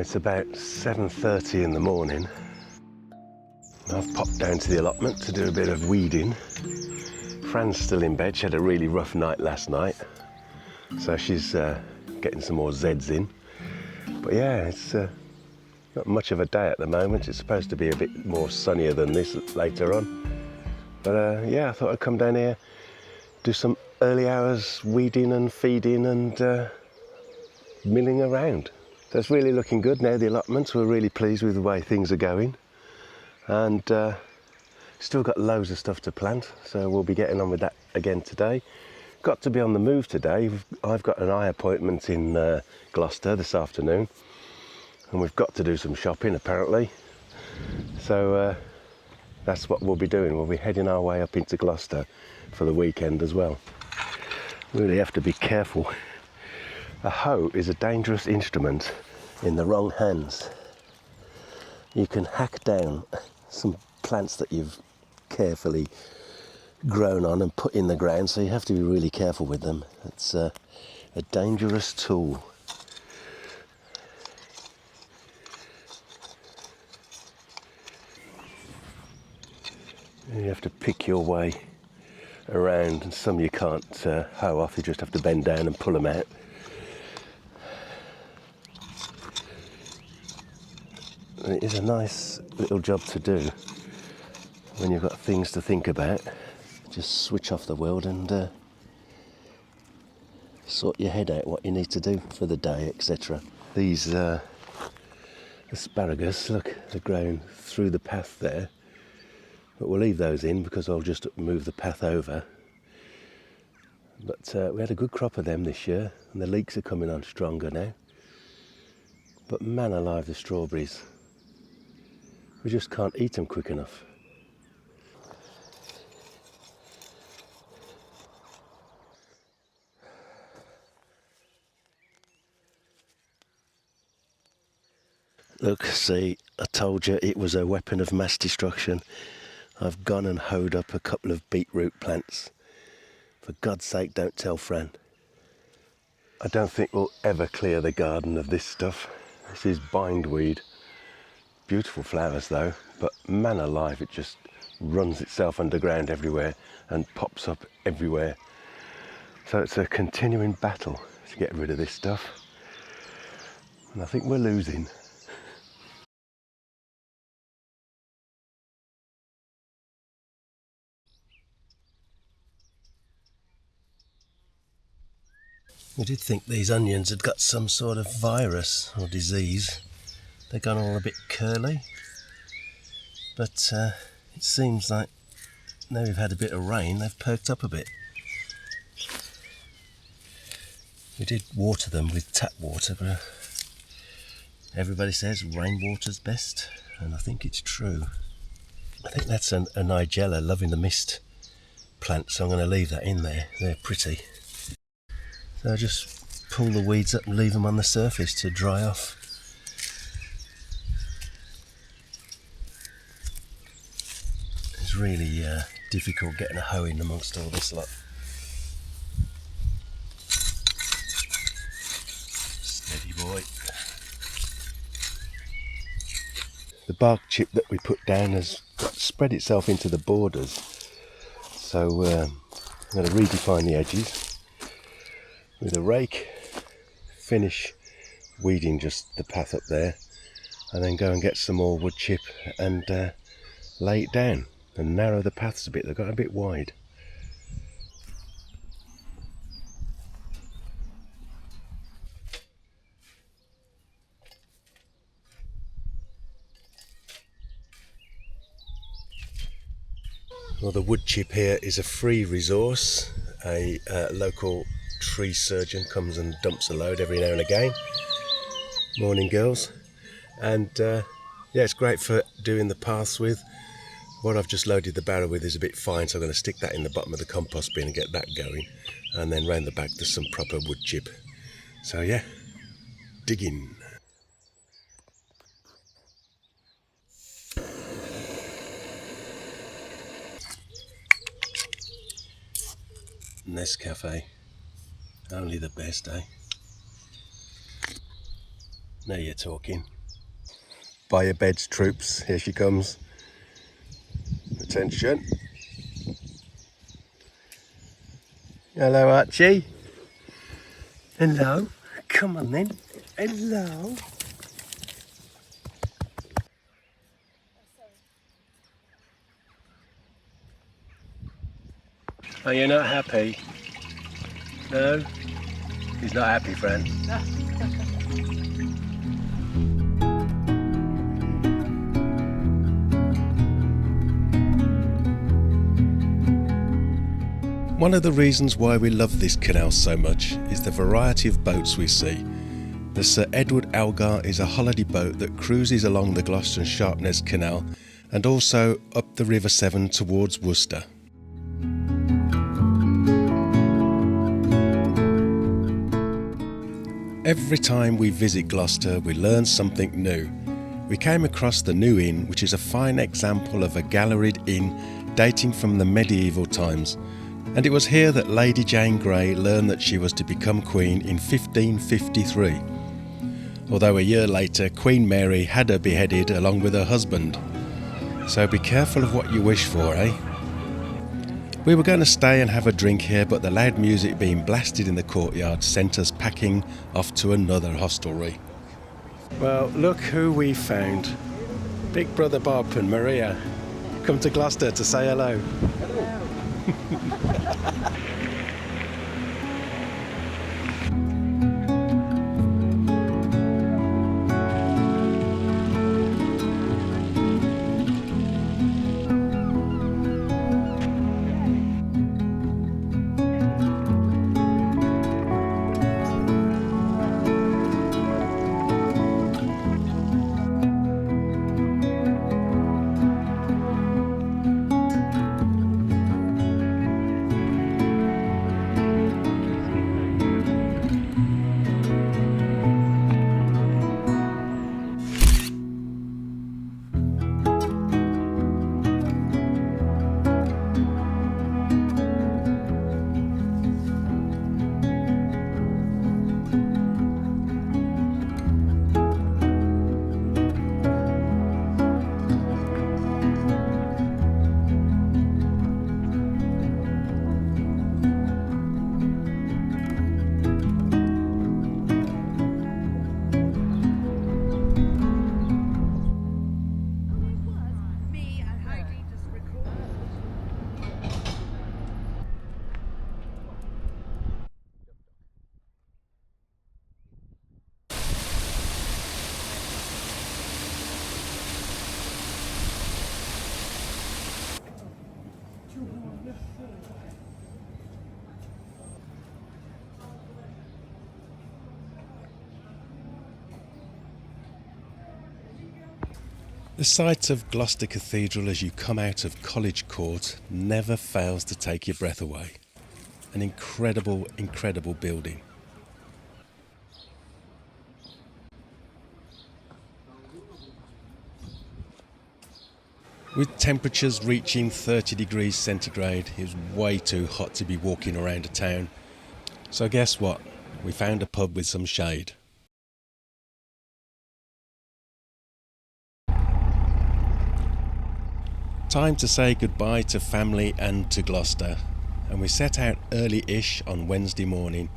It's about 7:30 in the morning. I've popped down to the allotment to do a bit of weeding. Fran's still in bed. She had a really rough night last night, so she's getting some more Zeds in. But yeah, it's not much of a day at the moment. It's supposed to be a bit more sunnier than this later on. But yeah, I thought I'd come down here, do some early hours weeding and feeding and milling around. So it's really looking good now, the allotments. We're really pleased with the way things are going. And still got loads of stuff to plant, so we'll be getting on with that again today. Got to be on the move today. I've got an eye appointment in Gloucester this afternoon, and we've got to do some shopping apparently. So that's what we'll be doing. We'll be heading our way up into Gloucester for the weekend as well. Really have to be careful. A hoe is a dangerous instrument in the wrong hands. You can hack down some plants that you've carefully grown on and put in the ground, so you have to be really careful with them. It's a dangerous tool. You have to pick your way around, and some you can't hoe off, you just have to bend down and pull them out. And it is a nice little job to do when you've got things to think about. Just switch off the world and sort your head out what you need to do for the day, etc. These asparagus, look, they're growing through the path there. But we'll leave those in because I'll just move the path over. But we had a good crop of them this year, and the leeks are coming on stronger now. But man alive, the strawberries. We just can't eat them quick enough. Look, see, I told you it was a weapon of mass destruction. I've gone and hoed up a couple of beetroot plants. For God's sake, don't tell Fran. I don't think we'll ever clear the garden of this stuff. This is bindweed. Beautiful flowers though, but man alive, it just runs itself underground everywhere and pops up everywhere. So it's a continuing battle to get rid of this stuff. And I think we're losing. I did think these onions had got some sort of virus or disease. They've gone all a bit curly. But it seems like now we've had a bit of rain, they've perked up a bit. We did water them with tap water, but everybody says rainwater's best, and I think it's true. I think that's a Nigella loving the mist plant, so I'm going to leave that in there. They're pretty. So I just pull the weeds up and leave them on the surface to dry off. It's really difficult getting a hoe in amongst all this lot. Steady boy. The bark chip that we put down has spread itself into the borders, so I'm going to redefine the edges with a rake, finish weeding just the path up there, and then go and get some more wood chip and lay it down and narrow the paths a bit. They've got a bit wide. Well, the wood chip here is a free resource. A local tree surgeon comes and dumps a load every now and again. Morning, girls. And yeah, it's great for doing the paths with. What I've just loaded the barrow with is a bit fine, so I'm going to stick that in the bottom of the compost bin and get that going. And then round the back there's some proper wood chip. So yeah, digging. Nescafe, only the best, eh? Now you're talking. by your beds, troops. Here she comes. Attention. Hello, Archie. Hello. Come on then. Hello. Are you not happy? No? He's not happy, Fran. One of the reasons why we love this canal so much is the variety of boats we see. The Sir Edward Elgar is a holiday boat that cruises along the Gloucester and Sharpness Canal and also up the River Severn towards Worcester. Every time we visit Gloucester, we learn something new. We came across the New Inn, which is a fine example of a galleried inn dating from the medieval times. And it was here that Lady Jane Grey learned that she was to become Queen in 1553. Although a year later, Queen Mary had her beheaded along with her husband. So be careful of what you wish for, eh? We were going to stay and have a drink here, but the loud music being blasted in the courtyard sent us packing off to another hostelry. Well, look who we found. Big Brother Bob and Maria. Come to Gloucester to say hello. The sight of Gloucester Cathedral as you come out of College Court never fails to take your breath away. An incredible, incredible building. With temperatures reaching 30 degrees centigrade, it was way too hot to be walking around a town. So guess what? We found a pub with some shade. Time to say goodbye to family and to Gloucester, and we set out early-ish on Wednesday morning,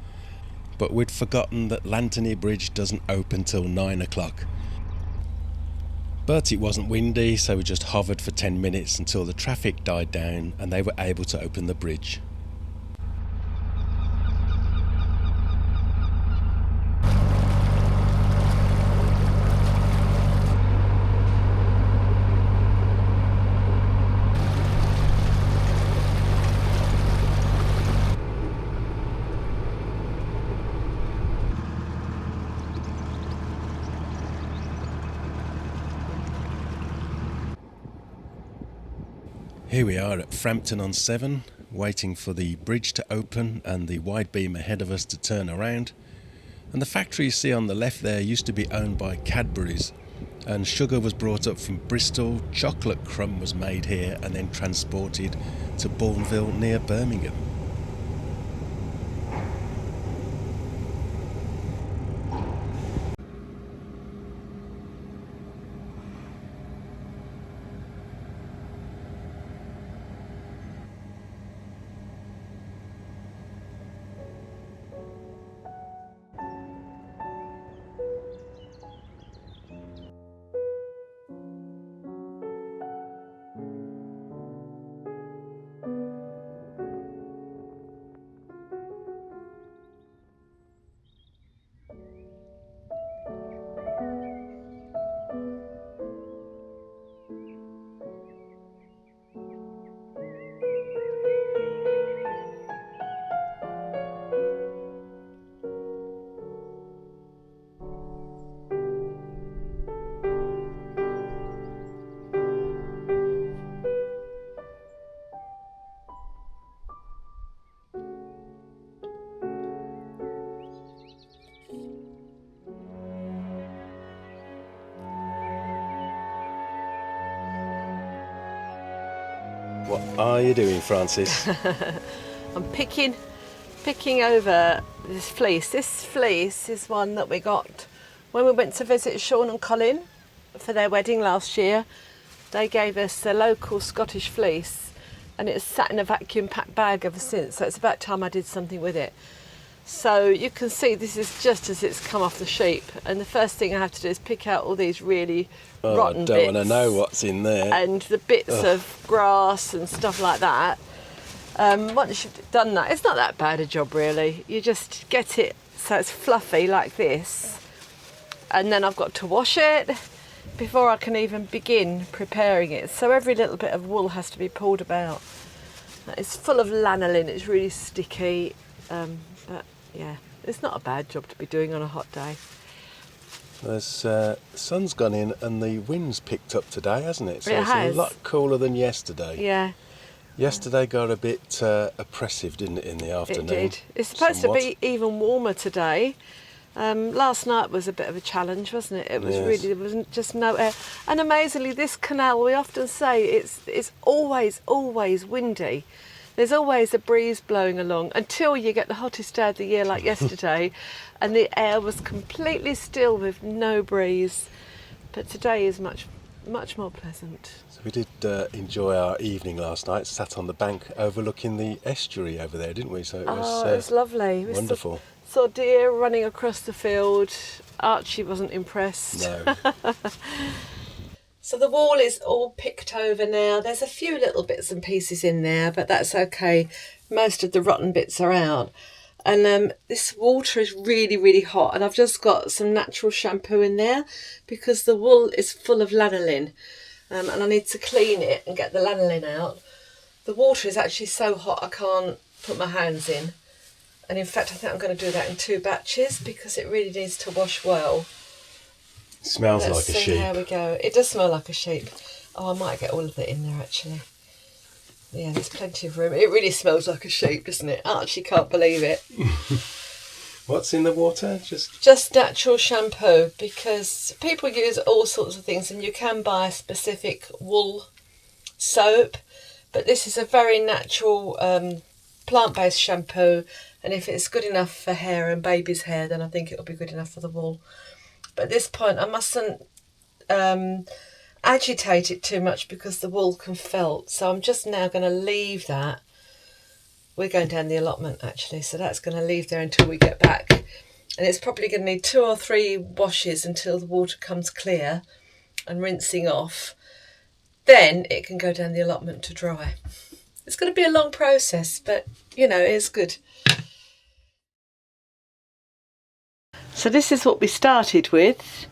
but we'd forgotten that Lantony Bridge doesn't open till 9 o'clock. But it wasn't windy, so we just hovered for 10 minutes until the traffic died down and they were able to open the bridge. Here we are at Frampton-on-Severn, waiting for the bridge to open and the wide beam ahead of us to turn around. And the factory you see on the left there used to be owned by Cadbury's, and sugar was brought up from Bristol, chocolate crumb was made here and then transported to Bourneville near Birmingham. What are you doing, Francis? I'm picking over this fleece. This fleece is one that we got when we went to visit Sean and Colin for their wedding last year. They gave us the local Scottish fleece and it's sat in a vacuum packed bag ever since, so it's about time I did something with it. So you can see this is just as it's come off the sheep, and the first thing I have to do is pick out all these really rotten bits. I don't want to know what's in there. And the bits of grass and stuff like that. Once you've done that, it's not that bad a job really. You just get it so it's fluffy like this, and then I've got to wash it before I can even begin preparing it. So every little bit of wool has to be pulled about. It's full of lanolin, it's really sticky, but yeah, it's not a bad job to be doing on a hot day. The sun's gone in and the wind's picked up today, hasn't it? So It it's has. a lot cooler than yesterday. Yeah. Yesterday got a bit oppressive, didn't it, in the afternoon? It did. It's supposed to be even warmer today. Last night was a bit of a challenge, wasn't it? It was really, there wasn't just no air. And amazingly, this canal, we often say it's always windy. There's always a breeze blowing along until you get the hottest day of the year like yesterday and the air was completely still with no breeze. But today is much more pleasant. So we did enjoy our evening last night, sat on the bank overlooking the estuary over there, didn't we? So it was lovely. Wonderful. We saw deer running across the field. Archie wasn't impressed. No. So the wall is all picked over now. There's a few little bits and pieces in there, but that's okay. Most of the rotten bits are out. And this water is really, really hot. And I've just got some natural shampoo in there because the wool is full of lanolin. And I need to clean it and get the lanolin out. The water is actually so hot I can't put my hands in. And in fact, I think I'm going to do that in 2 batches because it really needs to wash well. Smells like a sheep. There we go. It does smell like a sheep. Oh, I might get all of it in there actually. Yeah, there's plenty of room. It really smells like a sheep, doesn't it? Archie can't believe it. What's in the water? Just natural shampoo, because people use all sorts of things and you can buy specific wool soap, but this is a very natural plant-based shampoo, and if it's good enough for hair and baby's hair, then I think it'll be good enough for the wool. But at this point I mustn't agitate it too much because the wool can felt, so I'm just now going to leave that. We're going down the allotment actually, so that's going to leave there until we get back, and it's probably going to need 2 or 3 washes until the water comes clear and rinsing off. Then it can go down the allotment to dry. It's going to be a long process, but you know, it's good. So this is what we started with,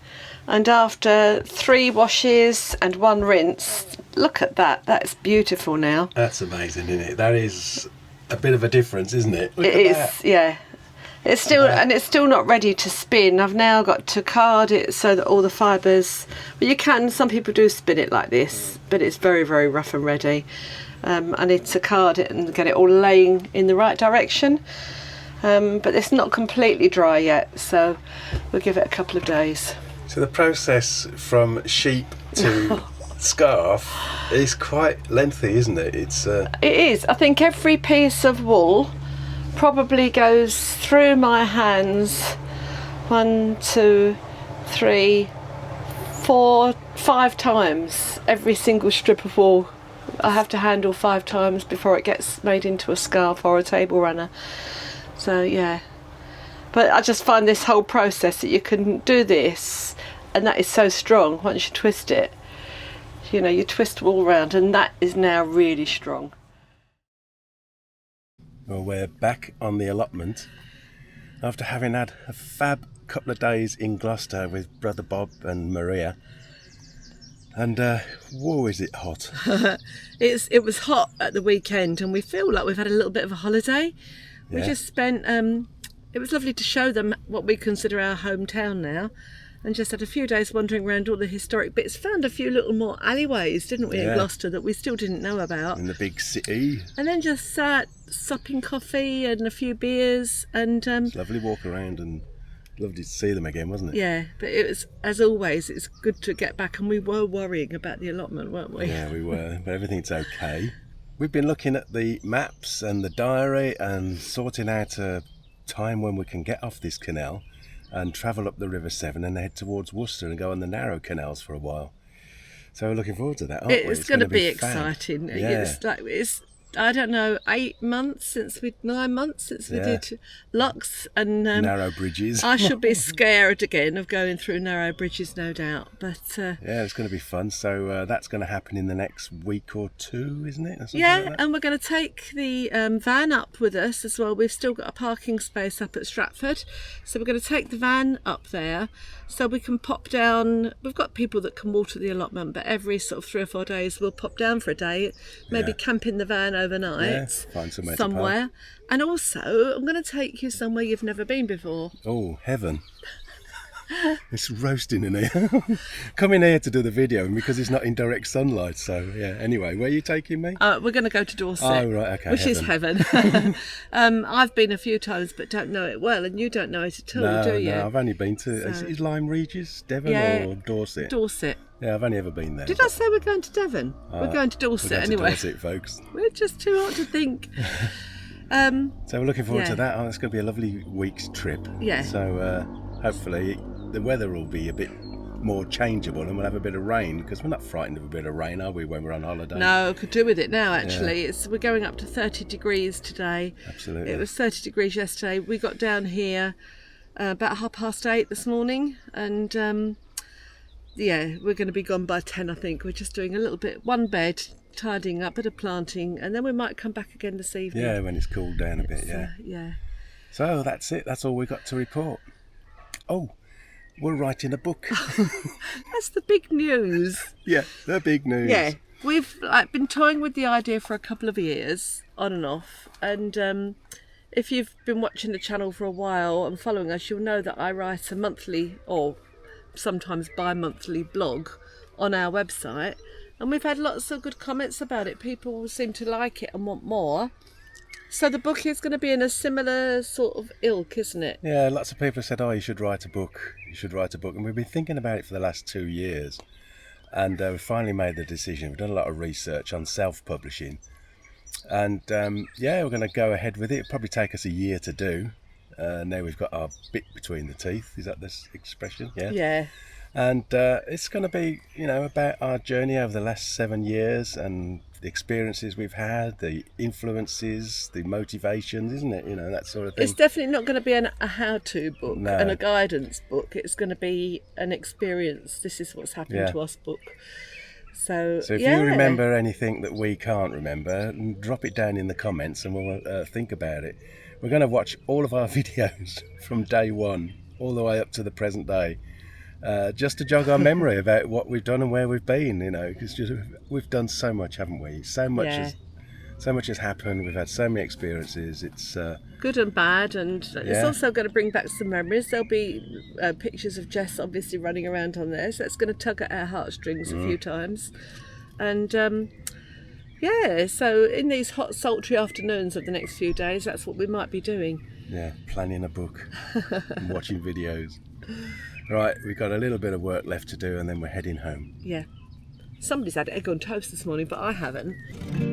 and after 3 washes and 1 rinse, look at that, that's beautiful now. That's amazing, isn't it? That is a bit of a difference, isn't it? Look it at is, that. yeah. It's still, and it's still not ready to spin. I've now got to card it so that all the fibres, well, you can, some people do spin it like this, but it's very, very rough and ready. I need to card it and get it all laying in the right direction. But it's not completely dry yet, so we'll give it a couple of days. So the process from sheep to scarf is quite lengthy, isn't it? It is. I think every piece of wool probably goes through my hands 1, 2, 3, 4, 5 times. Every single strip of wool I have to handle 5 times before it gets made into a scarf or a table runner. So yeah, but I just find this whole process that you can do this, and that is so strong once you twist it. You know, you twist all around and that is now really strong. Well, we're back on the allotment after having had a fab couple of days in Gloucester with Brother Bob and Maria. And whoa, is it hot. It was hot at the weekend and we feel like we've had a little bit of a holiday. We just spent, it was lovely to show them what we consider our hometown now, and just had a few days wandering around all the historic bits. Found a few little more alleyways, didn't we, in Gloucester, that we still didn't know about. In the big city. And then just sat supping coffee and a few beers. And it's a lovely walk around and lovely to see them again, wasn't it? Yeah, but it was, as always, it's good to get back, and we were worrying about the allotment, weren't we? Yeah, we were, but everything's okay. we've been looking at the maps and the diary and sorting out a time when we can get off this canal and travel up the River Severn and head towards Worcester and go on the narrow canals for a while. So we're looking forward to that, aren't we? It's going to be fab. exciting. Yeah. It's I don't know, 9 months since we did locks and narrow bridges. I should be scared again of going through narrow bridges, no doubt. But yeah, it's going to be fun. So that's going to happen in the next week or two, isn't it? Or something yeah, like that? and we're going to take the van up with us as well. We've still got a parking space up at Stratford, so we're going to take the van up there so we can pop down. We've got people that can water the allotment, but every sort of 3 or 4 days we'll pop down for a day, maybe camp in the van overnight, find somewhere. And also I'm going to take you somewhere you've never been before. Oh, heaven. It's roasting in here. Come in here to do the video because it's not in direct sunlight. So yeah, anyway, where are you taking me? We're going to go to Dorset. Oh, right, okay. Which is heaven. I've been a few times but don't know it well, and you don't know it at all, do you? No, I've only been to, is Lyme Regis, Devon or Dorset? Dorset. Yeah, I've only ever been there. Did I say we're going to Devon? We're going to Dorset we're going anyway. to Dorset, folks. We're just too hot to think. So we're looking forward to that. Oh, it's going to be a lovely week's trip. Yeah. So hopefully the weather will be a bit more changeable and we'll have a bit of rain, because we're not frightened of a bit of rain, are we, when we're on holiday? No, could do with it now, actually. We're going up to 30 degrees today. Absolutely. It was 30 degrees yesterday. We got down here about 8:30 this morning, and we're going to be gone by 10, I think. We're just doing a little bit, one bed, tidying up, bit of planting, and then we might come back again this evening. Yeah, when it's cooled down a bit, yeah. So that's it. That's all we got to report. Oh, we're writing a book. That's the big news. Yeah, the big news. Yeah, we've been toying with the idea for a couple of years, on and off, and if you've been watching the channel for a while and following us, you'll know that I write a monthly or sometimes bi-monthly blog on our website, and we've had lots of good comments about it. People seem to like it and want more. So the book is going to be in a similar sort of ilk, isn't it? Yeah, lots of people have said, oh, you should write a book. You should write a book. And we've been thinking about it for the last 2 years. And we finally made the decision. We've done a lot of research on self-publishing. And we're going to go ahead with it. It'll probably take us a year to do. Now we've got our bit between the teeth. Is that this expression? Yeah. Yeah. And it's going to be, about our journey over the last 7 years and the experiences we've had, the influences, the motivations, isn't it? That sort of thing. It's definitely not going to be a how-to book No. and a guidance book. It's going to be an experience. This is what's happened to us book. So if you remember anything that we can't remember, drop it down in the comments and we'll think about it. We're going to watch all of our videos from day one all the way up to the present day. Just to jog our memory about what we've done and where we've been, because we've done so much, haven't we? So much has happened. We've had so many experiences. It's good and bad, and it's also going to bring back some memories. There'll be pictures of Jess obviously running around on there, so it's going to tug at our heartstrings a few times. And so in these hot, sultry afternoons of the next few days, that's what we might be doing. Yeah, planning a book and watching videos. Right, we've got a little bit of work left to do and then we're heading home. Yeah. Somebody's had egg on toast this morning, but I haven't.